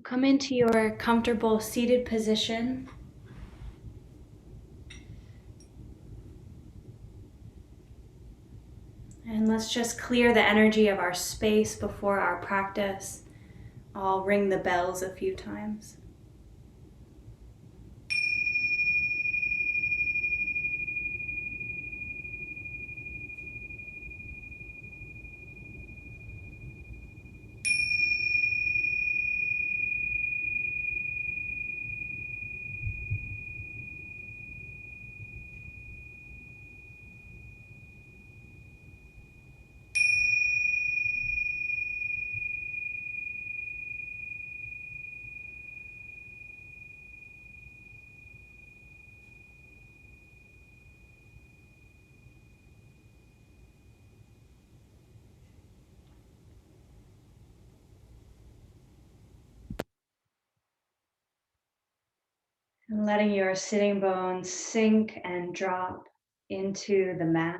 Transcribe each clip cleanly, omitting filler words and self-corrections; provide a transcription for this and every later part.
Come into your comfortable seated position. And let's just clear the energy of our space before our practice. I'll ring the bells a few times. And letting your sitting bones sink and drop into the mat.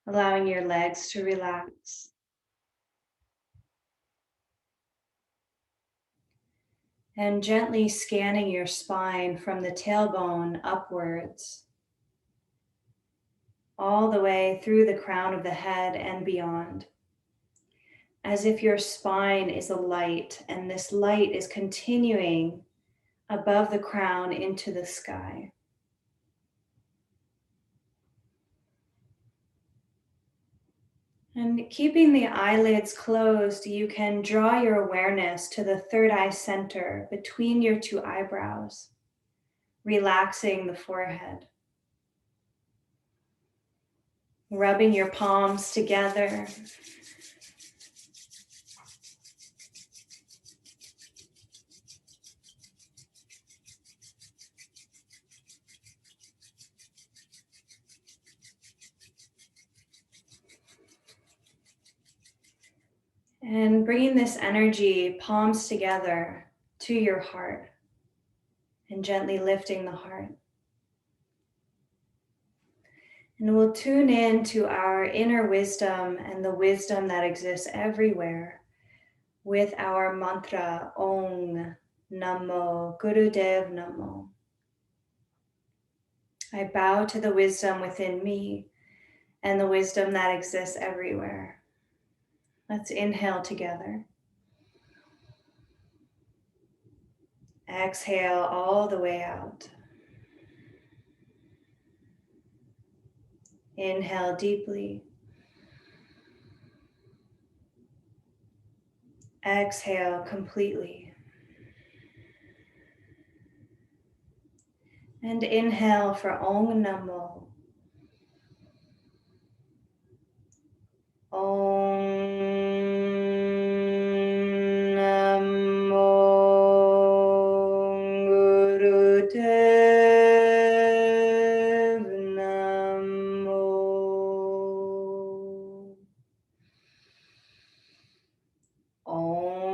Allowing your legs to relax. And gently scanning your spine from the tailbone upwards, all the way through the crown of the head and beyond. As if your spine is a light and this light is continuing above the crown into the sky. And keeping the eyelids closed, you can draw your awareness to the third eye center between your two eyebrows, relaxing the forehead. Rubbing your palms together. And bringing this energy, palms together, to your heart and gently lifting the heart. And we'll tune in to our inner wisdom and the wisdom that exists everywhere with our mantra, Om Namo Gurudev Namo. I bow to the wisdom within me and the wisdom that exists everywhere. Let's inhale together. Exhale all the way out. Inhale deeply. Exhale completely. And inhale for Om Namo. Om Namo Gurudev Namo. Om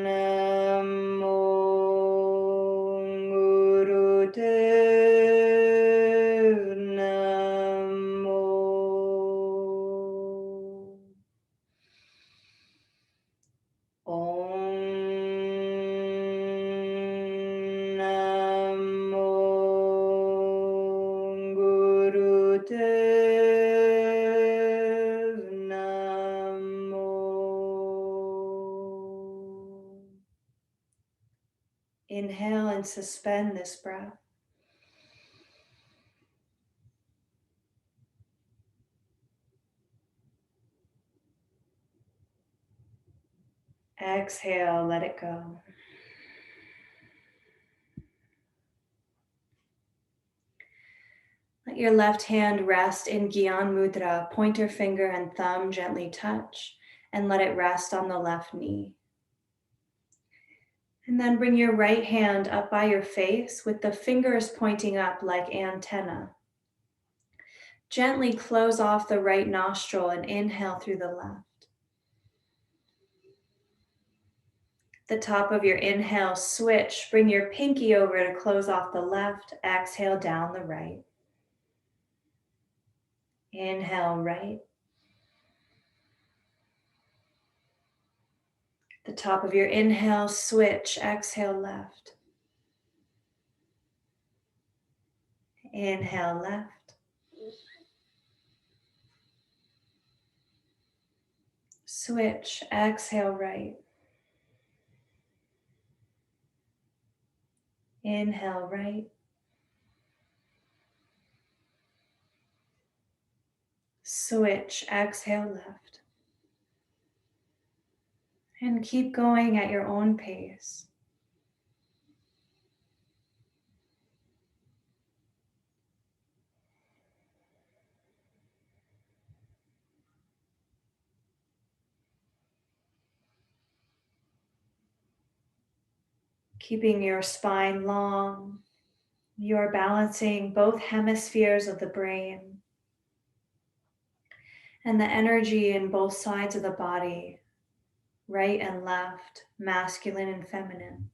Namo Gurudev Namo. Om Namo Gurudev Namo. Inhale and suspend this breath. Exhale, let it go. Let your left hand rest in Gyan Mudra. Pointer finger and thumb gently touch and let it rest on the left knee. And then bring your right hand up by your face with the fingers pointing up like antenna. Gently close off the right nostril and inhale through the left. The top of your inhale, switch. Bring your pinky over to close off the left. Exhale down the right. Inhale right. The top of your inhale, switch, exhale left. Inhale left. Switch, exhale right. Inhale right. Switch, exhale left. And keep going at your own pace. Keeping your spine long, you're balancing both hemispheres of the brain and the energy in both sides of the body, right and left, masculine and feminine.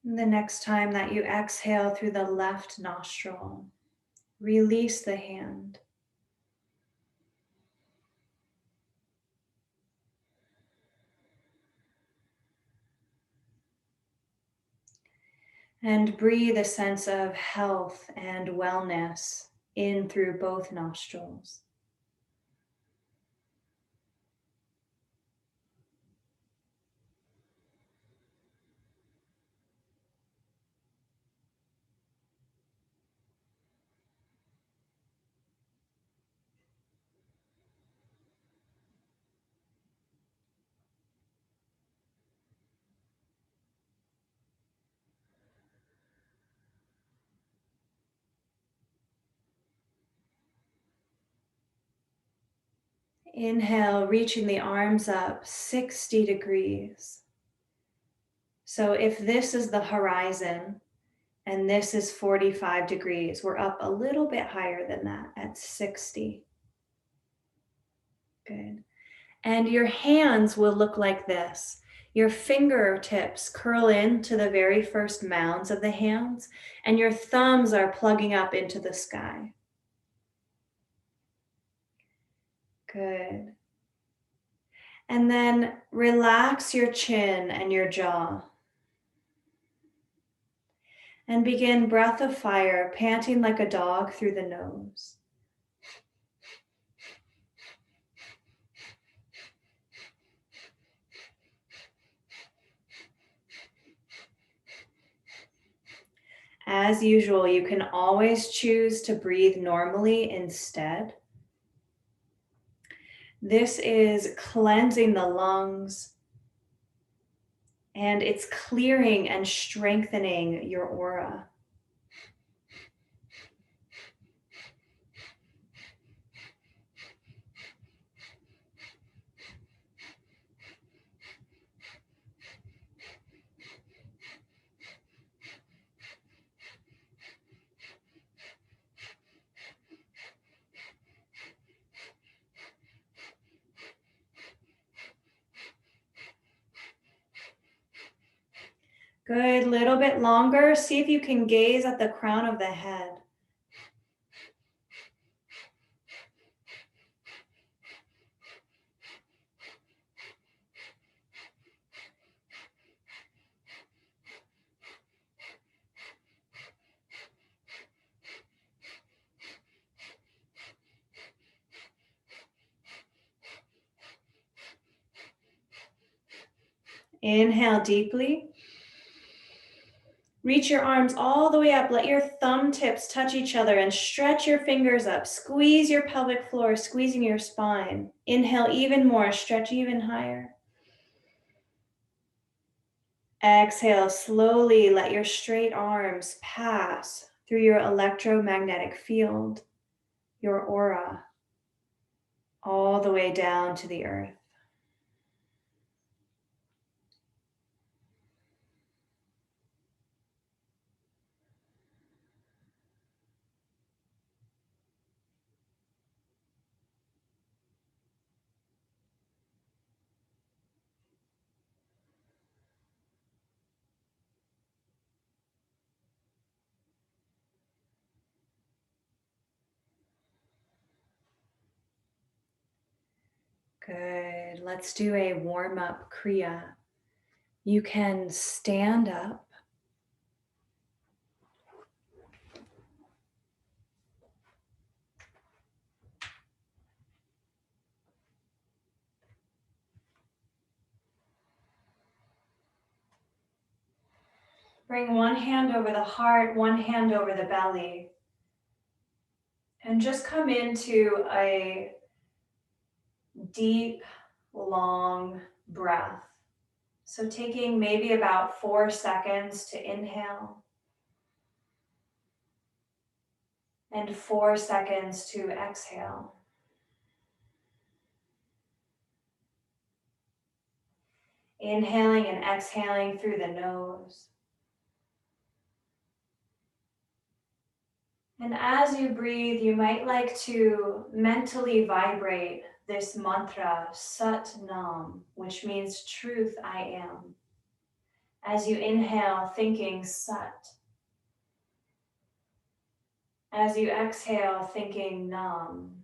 And the next time that you exhale through the left nostril, release the hand. And breathe a sense of health and wellness in through both nostrils. Inhale, reaching the arms up 60 degrees. So if this is the horizon and this is 45 degrees, we're up a little bit higher than that at 60. Good. And your hands will look like this. Your fingertips curl into the very first mounds of the hands, and your thumbs are plugging up into the sky. Good. And then relax your chin and your jaw. And begin breath of fire, panting like a dog through the nose. As usual, you can always choose to breathe normally instead. This is cleansing the lungs, and it's clearing and strengthening your aura. Good, little bit longer. See if you can gaze at the crown of the head. Inhale deeply. Reach your arms all the way up. Let your thumb tips touch each other and stretch your fingers up. Squeeze your pelvic floor, squeezing your spine. Inhale even more, stretch even higher. Exhale, slowly let your straight arms pass through your electromagnetic field. your aura, all the way down to the earth. Good. Let's do a warm-up Kriya. You can stand up. Bring one hand over the heart, one hand over the belly. And just come into a deep, long breath. So taking maybe about 4 seconds to inhale and 4 seconds to exhale. Inhaling and exhaling through the nose. And as you breathe, you might like to mentally vibrate this mantra, Sat Nam, which means truth I am. As you inhale, thinking Sat. As you exhale, thinking Nam.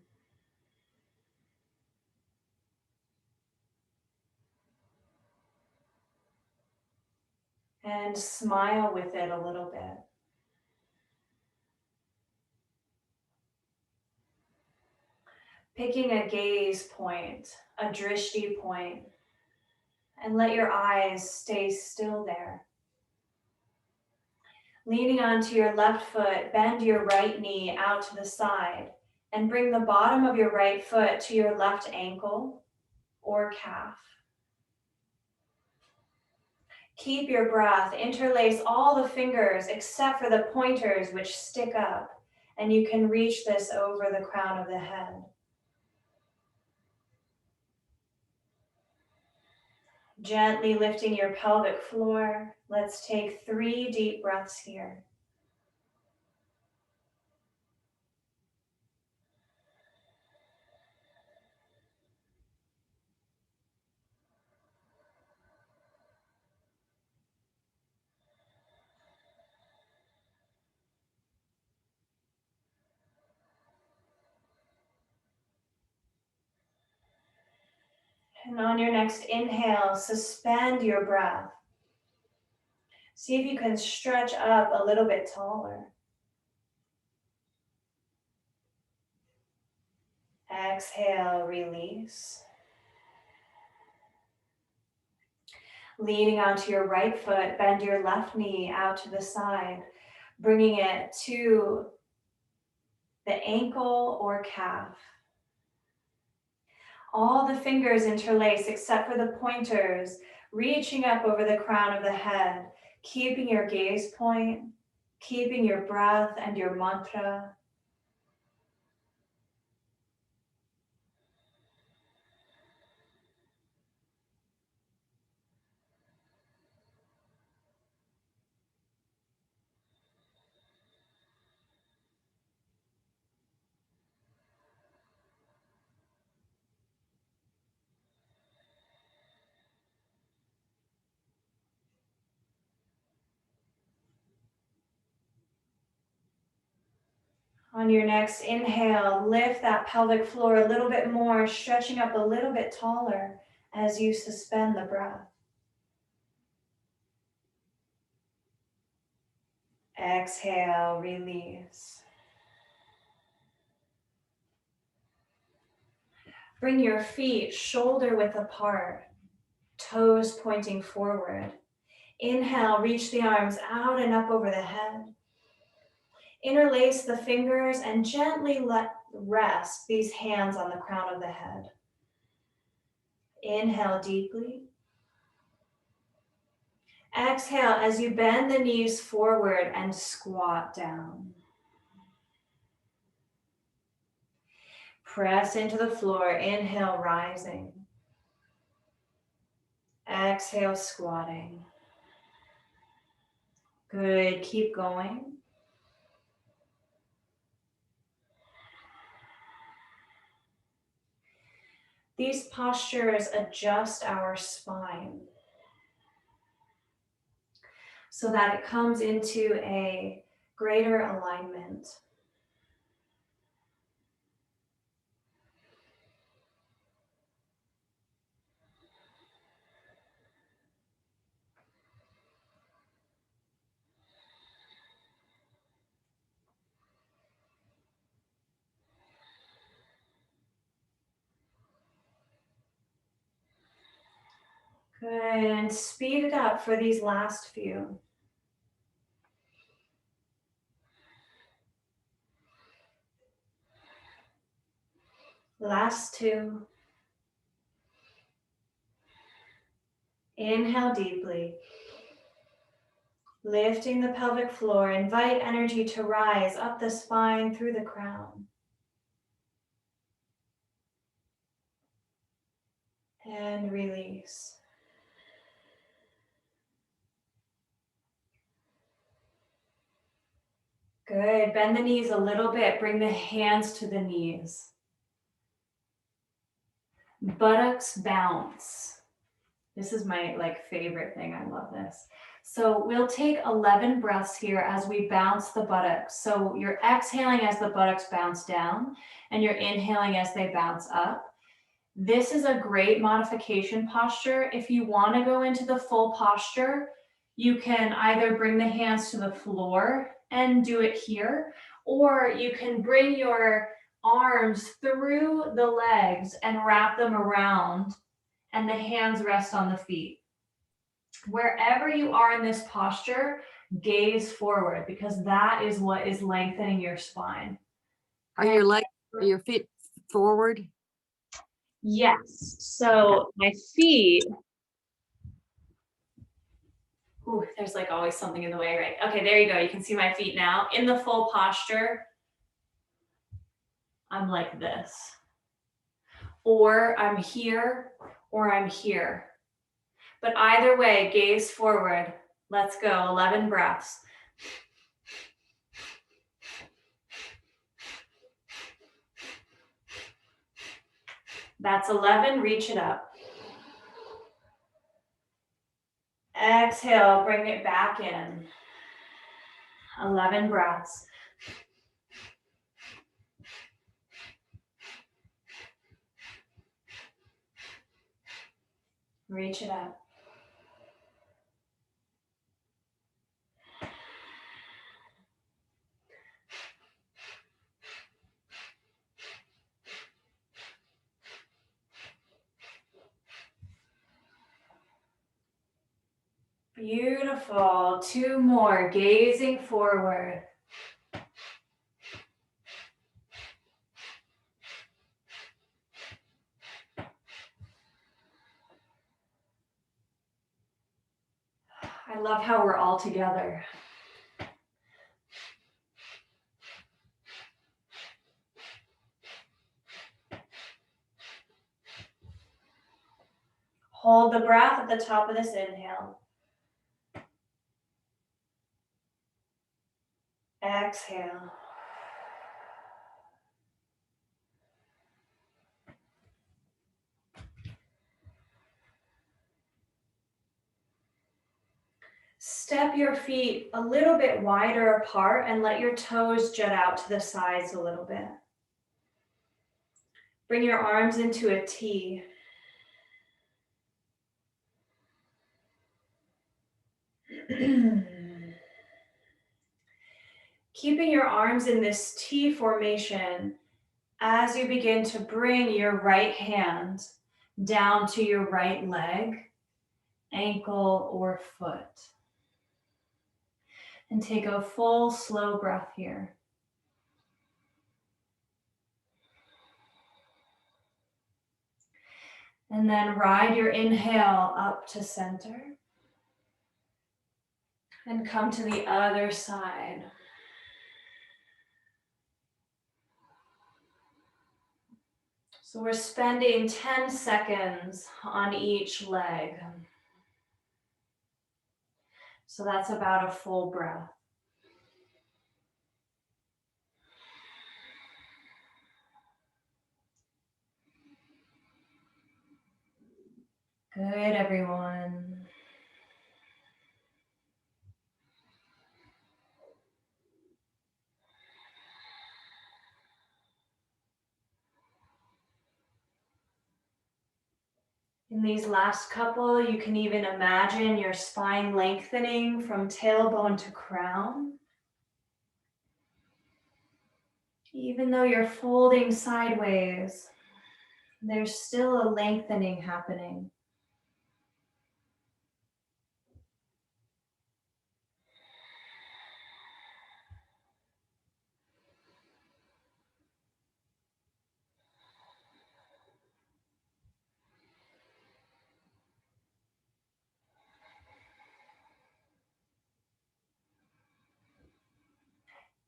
And smile with it a little bit. Picking a gaze point, a drishti point, and let your eyes stay still there. Leaning onto your left foot, bend your right knee out to the side and bring the bottom of your right foot to your left ankle or calf. Keep your breath, interlace all the fingers except for the pointers which stick up, and you can reach this over the crown of the head. Gently lifting your pelvic floor. Let's take 3 deep breaths here. And on your next inhale, suspend your breath. See if you can stretch up a little bit taller. Exhale, release. Leaning onto your right foot, bend your left knee out to the side, bringing it to the ankle or calf. All the fingers interlace except for the pointers, reaching up over the crown of the head, keeping your gaze point, keeping your breath and your mantra. On your next inhale, lift that pelvic floor a little bit more, stretching up a little bit taller as you suspend the breath. Exhale, release. Bring your feet shoulder width apart, toes pointing forward. Inhale, reach the arms out and up over the head. Interlace the fingers and gently let rest these hands on the crown of the head. Inhale deeply. Exhale as you bend the knees forward and squat down. Press into the floor. Inhale, rising. Exhale, squatting. Good. Keep going. These postures adjust our spine so that it comes into a greater alignment. Good, and speed it up for these last few. Last two. Inhale deeply. Lifting the pelvic floor, invite energy to rise up the spine through the crown. And release. Good. Bend the knees a little bit. Bring the hands to the knees. Buttocks bounce. This is my favorite thing. I love this. So we'll take 11 breaths here as we bounce the buttocks. So you're exhaling as the buttocks bounce down, and you're inhaling as they bounce up. This is a great modification posture. If you want to go into the full posture, you can either bring the hands to the floor and do it here, or you can bring your arms through the legs and wrap them around, and the hands rest on the feet. Wherever you are in this posture, gaze forward, because that is what is lengthening your spine. Are your feet forward? Yes. So my feet. Ooh, there's always something in the way, right? Okay, there you go. You can see my feet now. In the full posture, I'm like this. Or I'm here, or I'm here. But either way, gaze forward. Let's go. 11 breaths. That's 11. Reach it up. Exhale, bring it back in. 11 breaths. Reach it up. Beautiful. 2 more. Gazing forward. I love how we're all together. Hold the breath at the top of this inhale. Exhale. Step your feet a little bit wider apart and let your toes jut out to the sides a little bit. Bring your arms into a T. Keeping your arms in this T formation as you begin to bring your right hand down to your right leg, ankle, or foot. And take a full, slow breath here. And then ride your inhale up to center. And come to the other side. So we're spending 10 seconds on each leg. So that's about a full breath. Good, everyone. In these last couple, you can even imagine your spine lengthening from tailbone to crown. Even though you're folding sideways, there's still a lengthening happening.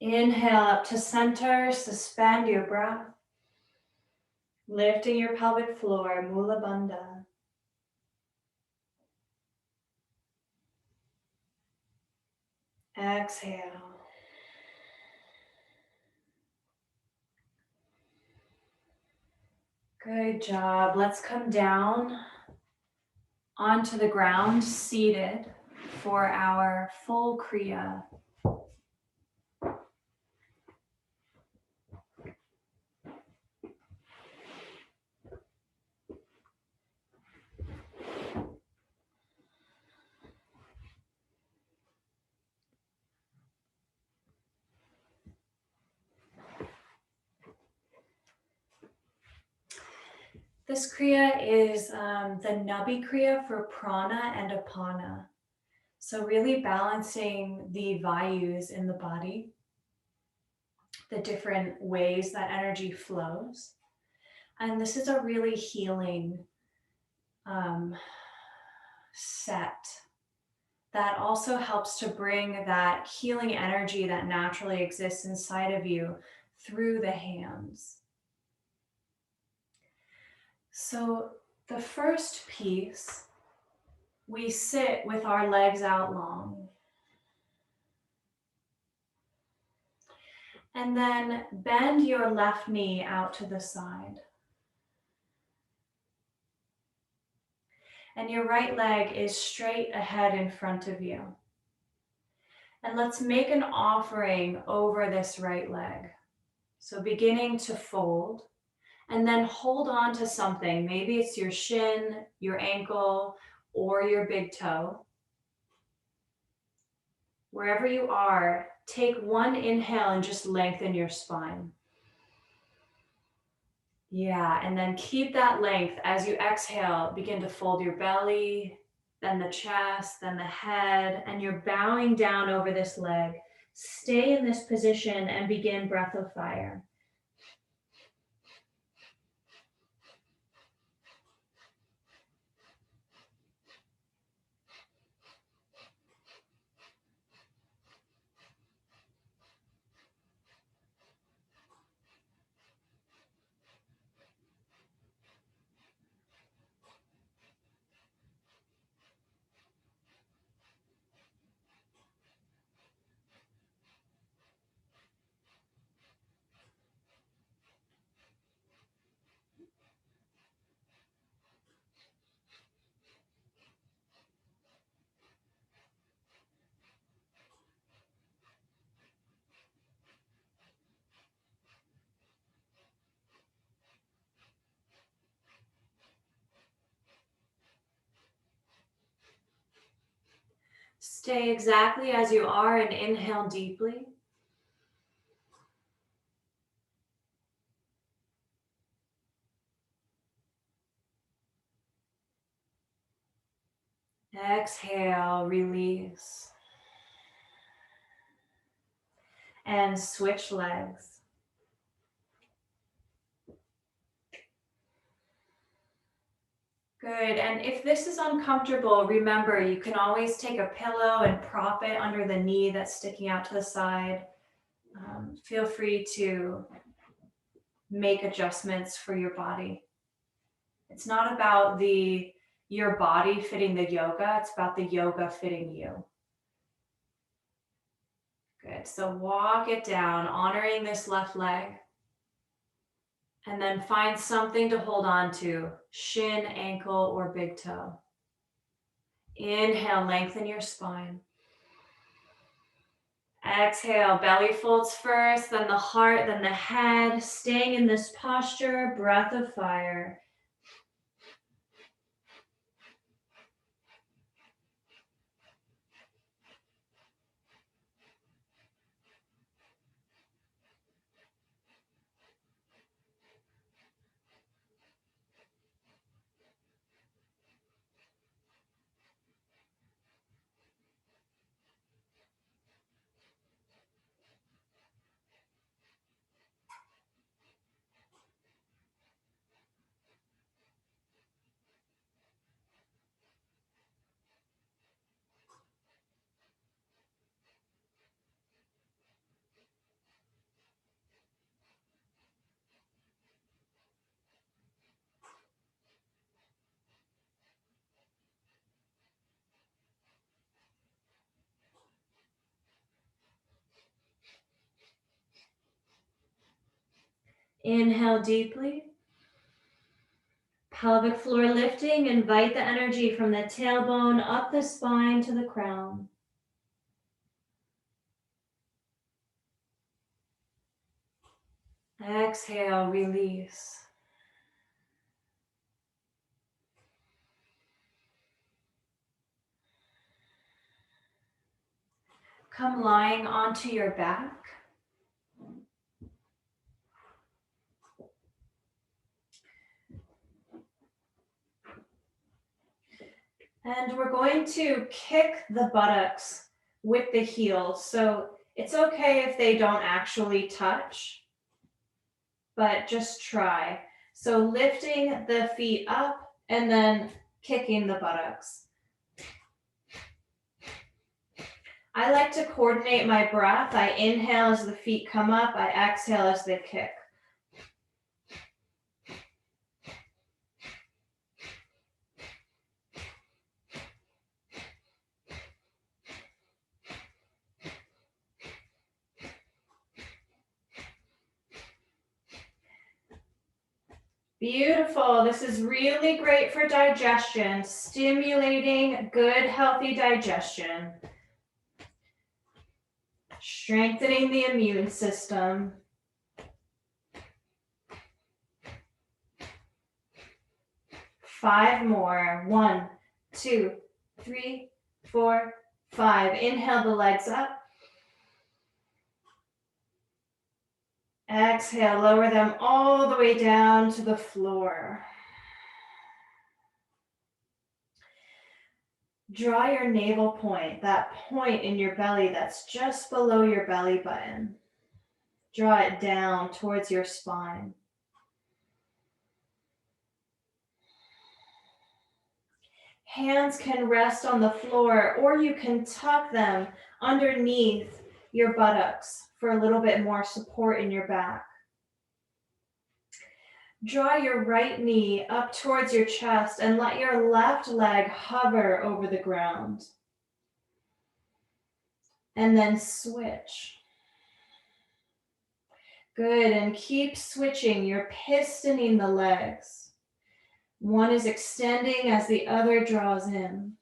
Inhale up to center, suspend your breath. Lifting your pelvic floor, Mula Bandha. Exhale. Good job. Let's come down onto the ground, seated for our full Kriya. This Kriya is the Nabhi Kriya for Prana and Apana. So really balancing the vayus in the body, the different ways that energy flows. And this is a really healing set that also helps to bring that healing energy that naturally exists inside of you through the hands. So the first piece, we sit with our legs out long. And then bend your left knee out to the side. And your right leg is straight ahead in front of you. And let's make an offering over this right leg. So beginning to fold, and then hold on to something. Maybe it's your shin, your ankle, or your big toe. Wherever you are, take one inhale and just lengthen your spine. Yeah, and then keep that length as you exhale. Begin to fold your belly, then the chest, then the head, and you're bowing down over this leg. Stay in this position and begin breath of fire. Stay exactly as you are and inhale deeply. Exhale, release. And switch legs. Good, and if this is uncomfortable, remember you can always take a pillow and prop it under the knee that's sticking out to the side. Feel free to make adjustments for your body. It's not about your body fitting the yoga, it's about the yoga fitting you. Good. So walk it down, honoring this left leg. And then find something to hold on to, shin, ankle, or big toe. Inhale, lengthen your spine. Exhale, belly folds first, then the heart, then the head. Staying in this posture, breath of fire. Inhale deeply. Pelvic floor lifting, invite the energy from the tailbone up the spine to the crown. Exhale, release. Come lying onto your back. And we're going to kick the buttocks with the heels. So it's okay if they don't actually touch, but just try. So lifting the feet up and then kicking the buttocks. I like to coordinate my breath. I inhale as the feet come up. I exhale as they kick. Beautiful. This is really great for digestion, stimulating good, healthy digestion, strengthening the immune system. Five more. 1, 2, 3, 4, 5. Inhale the legs up. Exhale, lower them all the way down to the floor. Draw your navel point, that point in your belly that's just below your belly button. Draw it down towards your spine. Hands can rest on the floor, or you can tuck them underneath your buttocks for a little bit more support in your back. Draw your right knee up towards your chest and let your left leg hover over the ground. And then switch. Good, and keep switching. You're pistoning the legs. One is extending as the other draws in.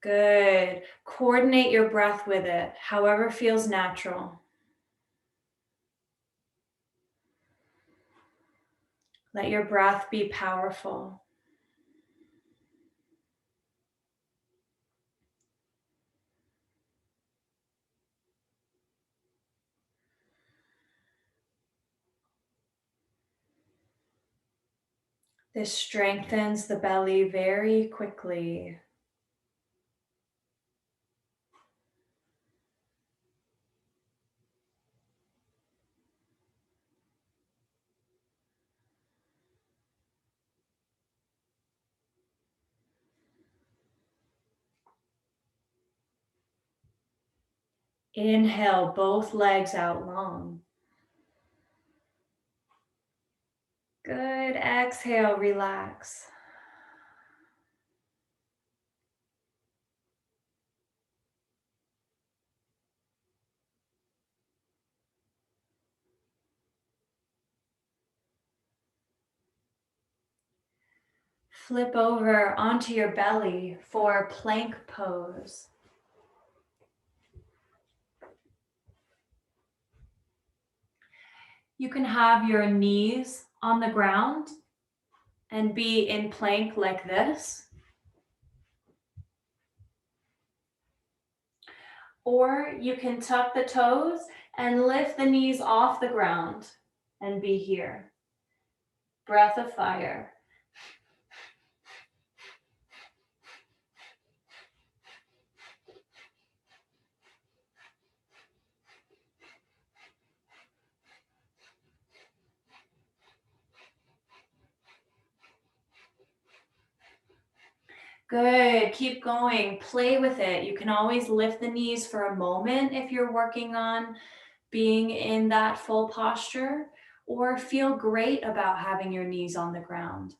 Good. Coordinate your breath with it, however feels natural. Let your breath be powerful. This strengthens the belly very quickly. Inhale, both legs out long. Good. Exhale, relax. Flip over onto your belly for plank pose. You can have your knees on the ground and be in plank like this. Or you can tuck the toes and lift the knees off the ground and be here. Breath of fire. Good, keep going, play with it. You can always lift the knees for a moment if you're working on being in that full posture, or feel great about having your knees on the ground.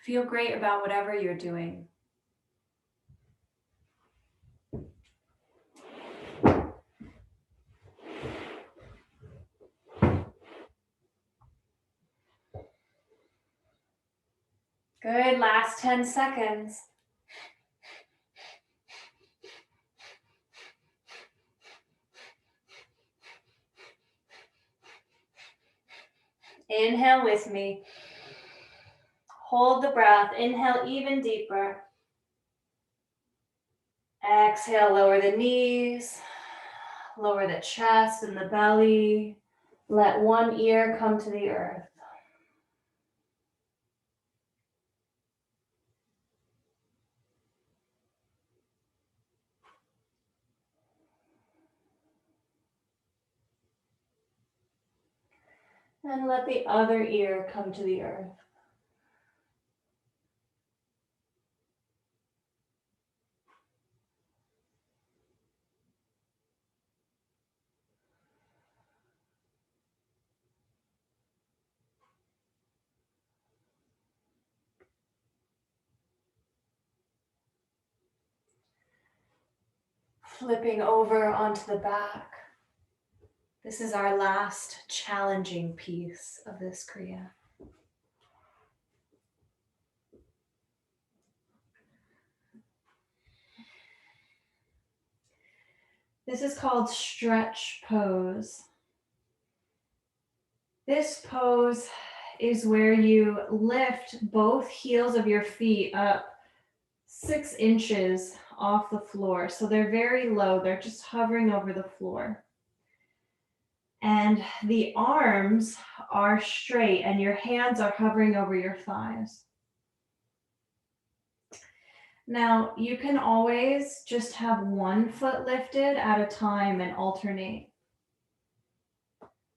Feel great about whatever you're doing. Good, last 10 seconds. Inhale with me. Hold the breath. Inhale even deeper. Exhale, lower the knees, lower the chest and the belly. Let one ear come to the earth. And let the other ear come to the earth. Flipping over onto the back. This is our last challenging piece of this Kriya. This is called stretch pose. This pose is where you lift both heels of your feet up 6 inches off the floor. So they're very low. They're just hovering over the floor. And the arms are straight and your hands are hovering over your thighs. Now, you can always just have one foot lifted at a time and alternate.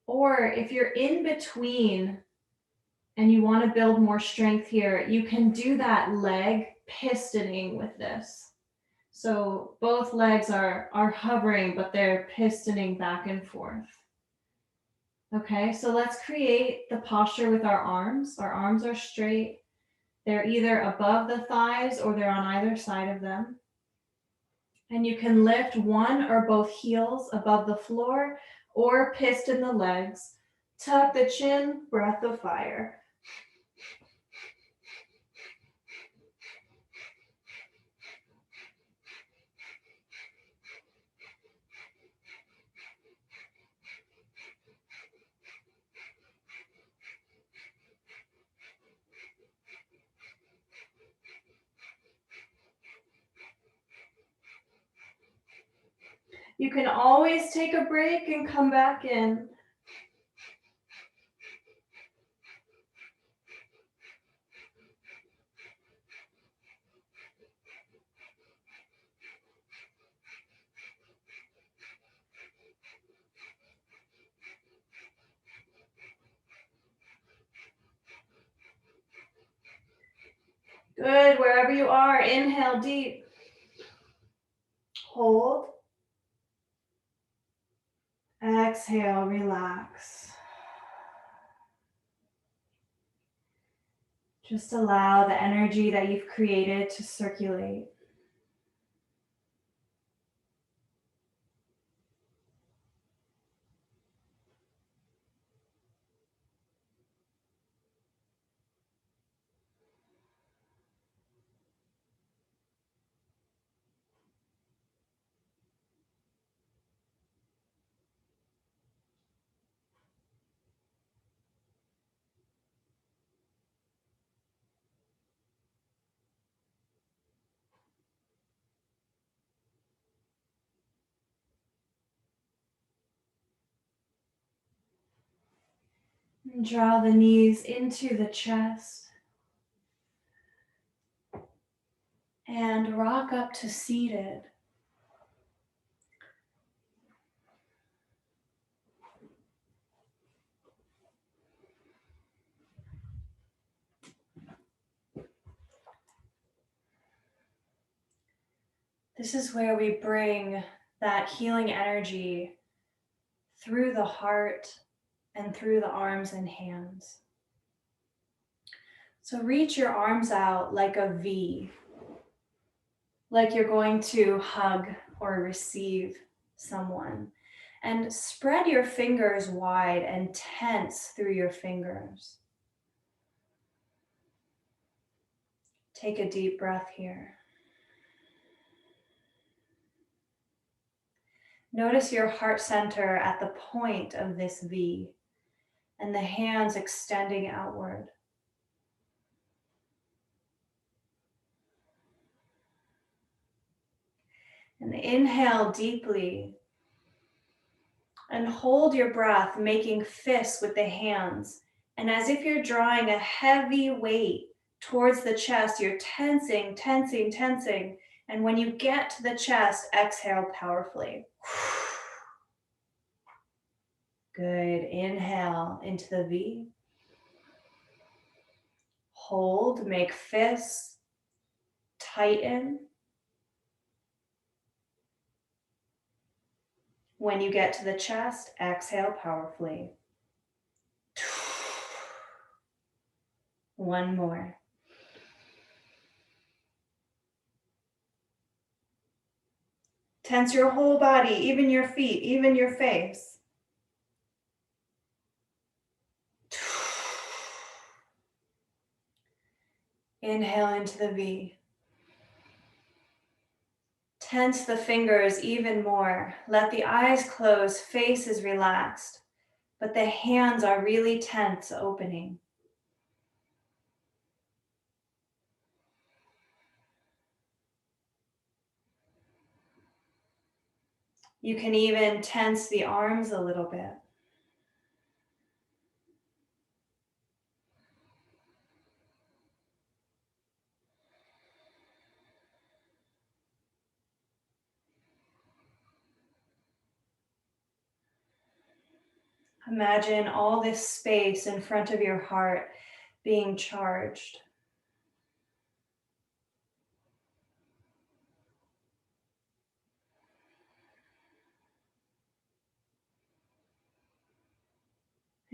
Or if you're in between and you want to build more strength here, you can do that leg pistoning with this. So both legs are hovering, but they're pistoning back and forth. Okay, so let's create the posture with our arms. Our arms are straight. They're either above the thighs or they're on either side of them. And you can lift one or both heels above the floor or piston the legs. Tuck the chin, breath of fire. You can always take a break and come back in. Good, wherever you are, inhale deep. Hold. Exhale, relax. Just allow the energy that you've created to circulate. And draw the knees into the chest. And rock up to seated. This is where we bring that healing energy through the heart and through the arms and hands. So reach your arms out like a V, like you're going to hug or receive someone. And spread your fingers wide and tense through your fingers. Take a deep breath here. Notice your heart center at the point of this V and the hands extending outward. And inhale deeply and hold your breath, making fists with the hands. And as if you're drawing a heavy weight towards the chest, you're tensing, tensing, tensing. And when you get to the chest, exhale powerfully. Good. Inhale into the V. Hold, make fists, tighten. When you get to the chest, exhale powerfully. One more. Tense your whole body, even your feet, even your face. Inhale into the V. Tense the fingers even more. Let the eyes close, face is relaxed, but the hands are really tense, opening. You can even tense the arms a little bit. Imagine all this space in front of your heart being charged.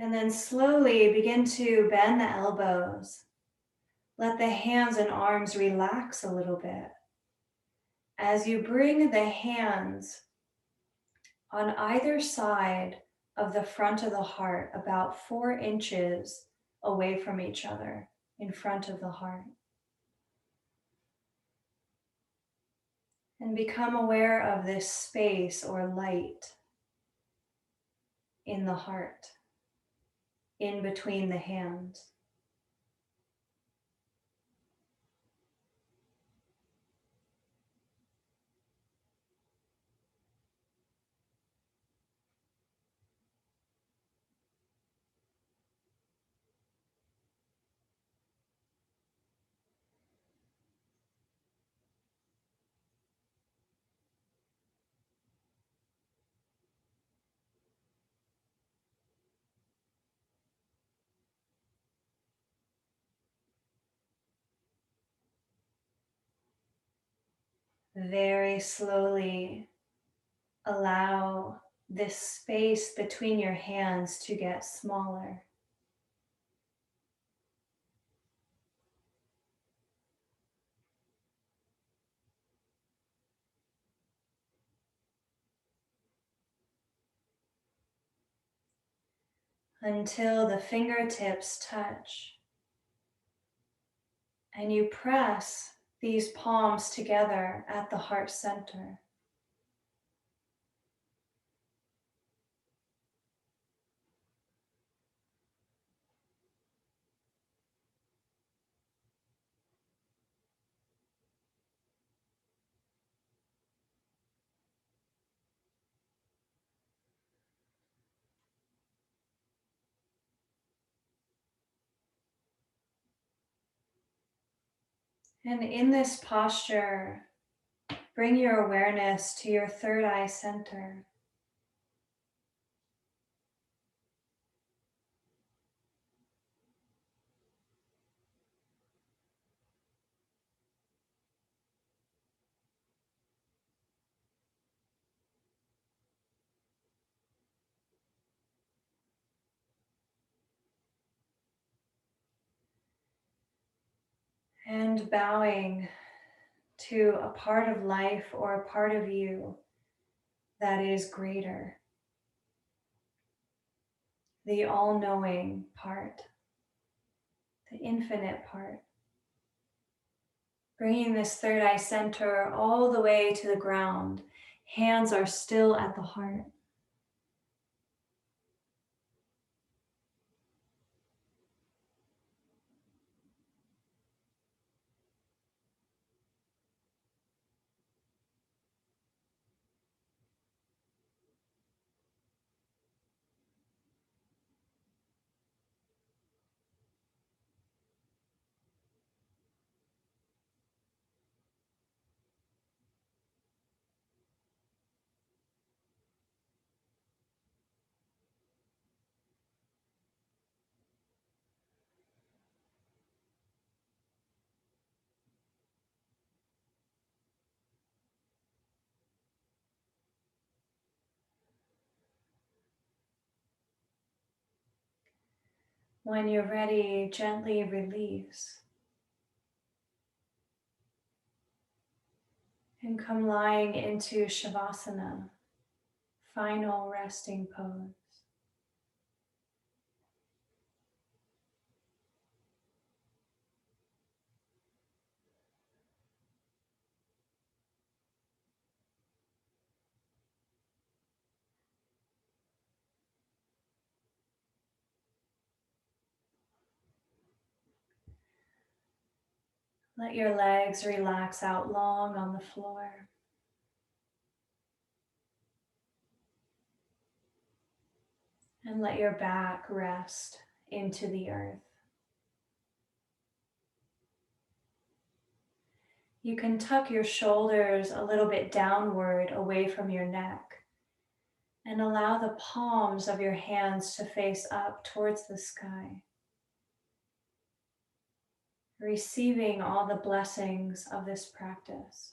And then slowly begin to bend the elbows. Let the hands and arms relax a little bit. As you bring the hands on either side of the front of the heart, about 4 inches away from each other, in front of the heart. And become aware of this space or light in the heart, in between the hands. Very slowly allow this space between your hands to get smaller. until the fingertips touch. And you press these palms together at the heart center. And in this posture, bring your awareness to your third eye center. And bowing to a part of life or a part of you that is greater, the all-knowing part, the infinite part. Bringing this third eye center all the way to the ground. Hands are still at the heart. When you're ready, gently release and come lying into Shavasana, final resting pose. Let your legs relax out long on the floor. And let your back rest into the earth. You can tuck your shoulders a little bit downward away from your neck and allow the palms of your hands to face up towards the sky, receiving all the blessings of this practice.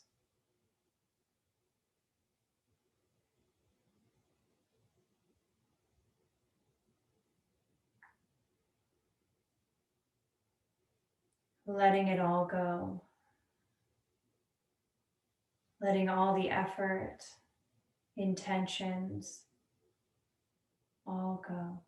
Letting it all go. Letting all the effort, intentions, all go.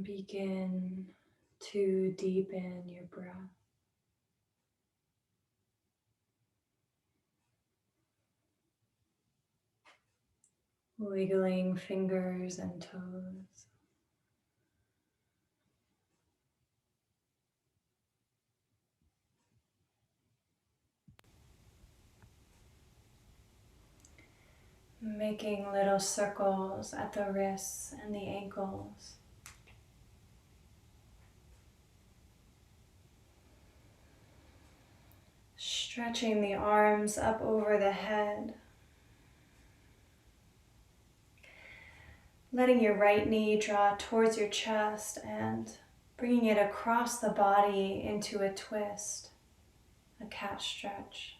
Begin to deepen your breath. Wiggling fingers and toes. Making little circles at the wrists and the ankles. Stretching the arms up over the head. Letting your right knee draw towards your chest and bringing it across the body into a twist, a cat stretch.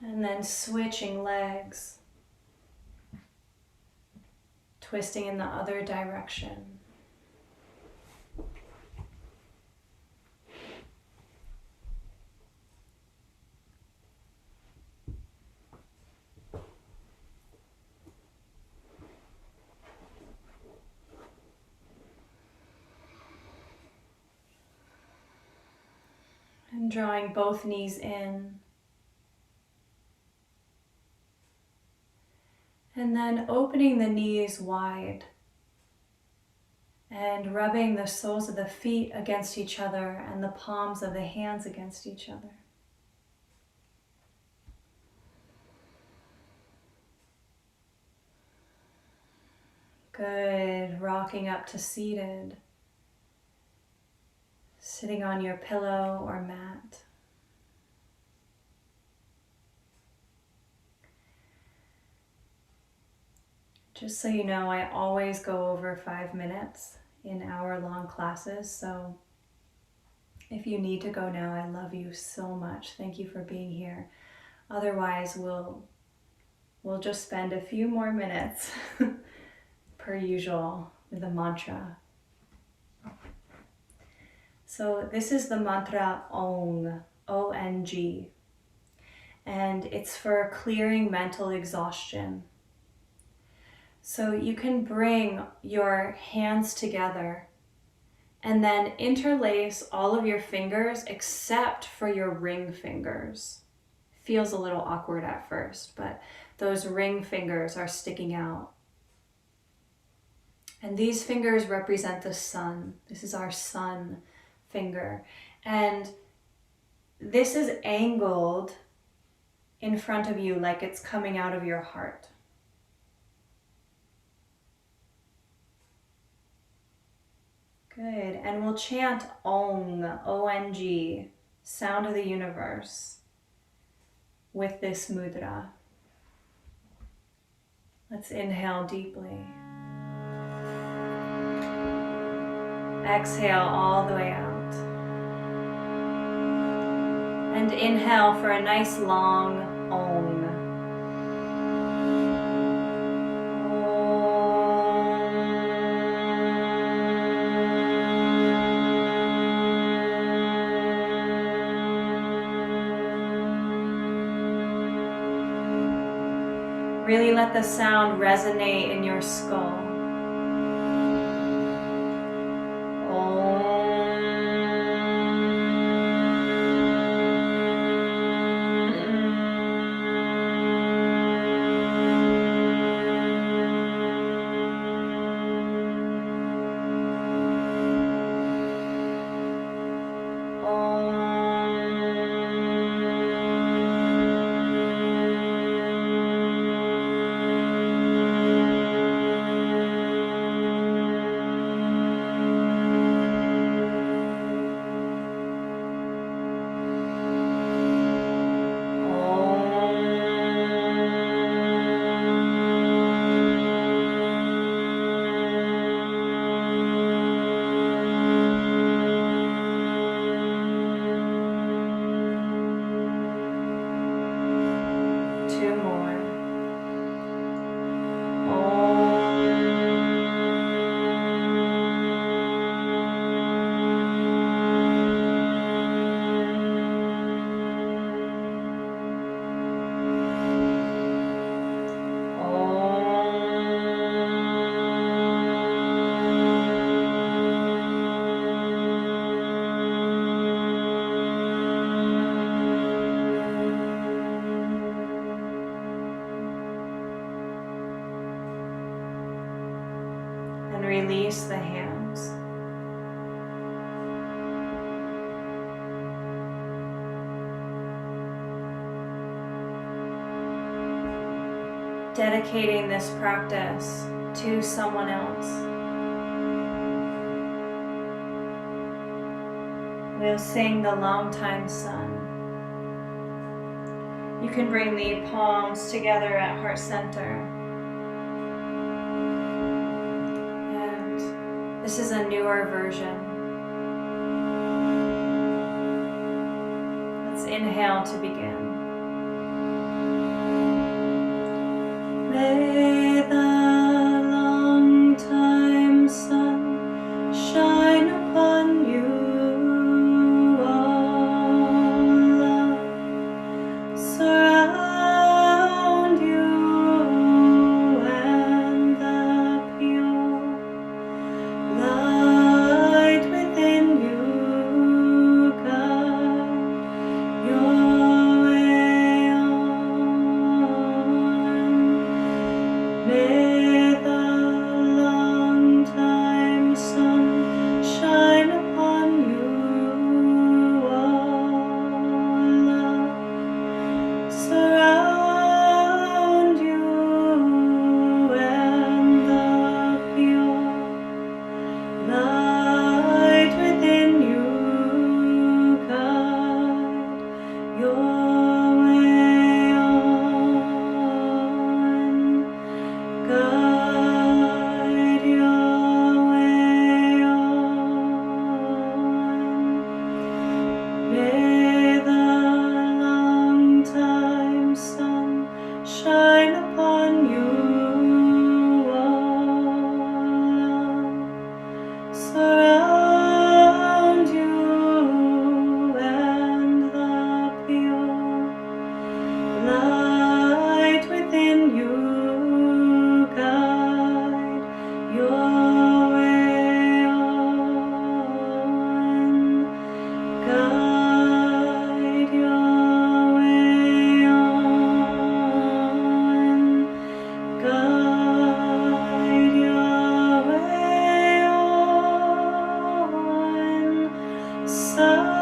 And then switching legs, twisting in the other direction. And drawing both knees in. And then opening the knees wide and rubbing the soles of the feet against each other and the palms of the hands against each other. Good. Rocking up to seated. Sitting on your pillow or mat. Just so you know, I always go over 5 minutes in hour-long classes, so if you need to go now, I love you so much. Thank you for being here. Otherwise, we'll just spend a few more minutes per usual with the mantra. So this is the mantra ONG, O-N-G, and it's for clearing mental exhaustion. So you can bring your hands together and then interlace all of your fingers except for your ring fingers. Feels a little awkward at first, but those ring fingers are sticking out. And these fingers represent the sun. This is our sun finger. And this is angled in front of you like it's coming out of your heart. Good, and we'll chant ONG, O-N-G, sound of the universe, with this mudra. Let's inhale deeply. Exhale all the way out. And inhale for a nice long ONG. Really let the sound resonate in your skull. release the hands. Dedicating this practice to someone else. We'll sing the Longtime Sun. You can bring the palms together at heart center. And this is a newer version. Let's inhale to begin. May the long-time sun shine upon you, all love surround you, and the pure light within you guide your way on. May the long-time sun shine upon you, all love surround you, and the pure light within you guide your way on. Guide your way on. May the long-time sun shine upon you, all love surround you, and the pure light within you guide your way on. Guide your way on. Guide your way on. Sat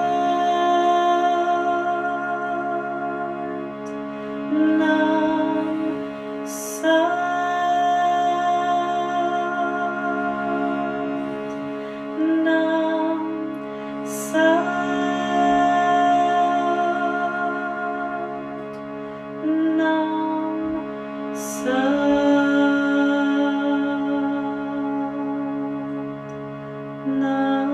Nam, Sat Nam, Sat Nam, Sat Nam.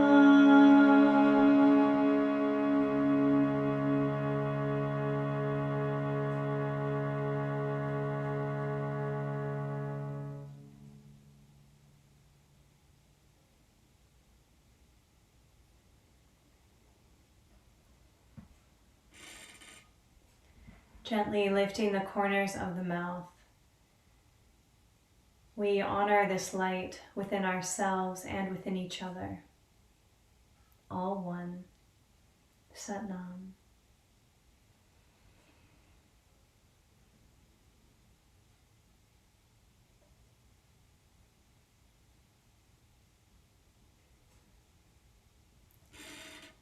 Gently lifting the corners of the mouth, we honor this light within ourselves and within each other. All one. Sat Nam.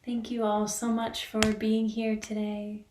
Thank you all so much for being here today.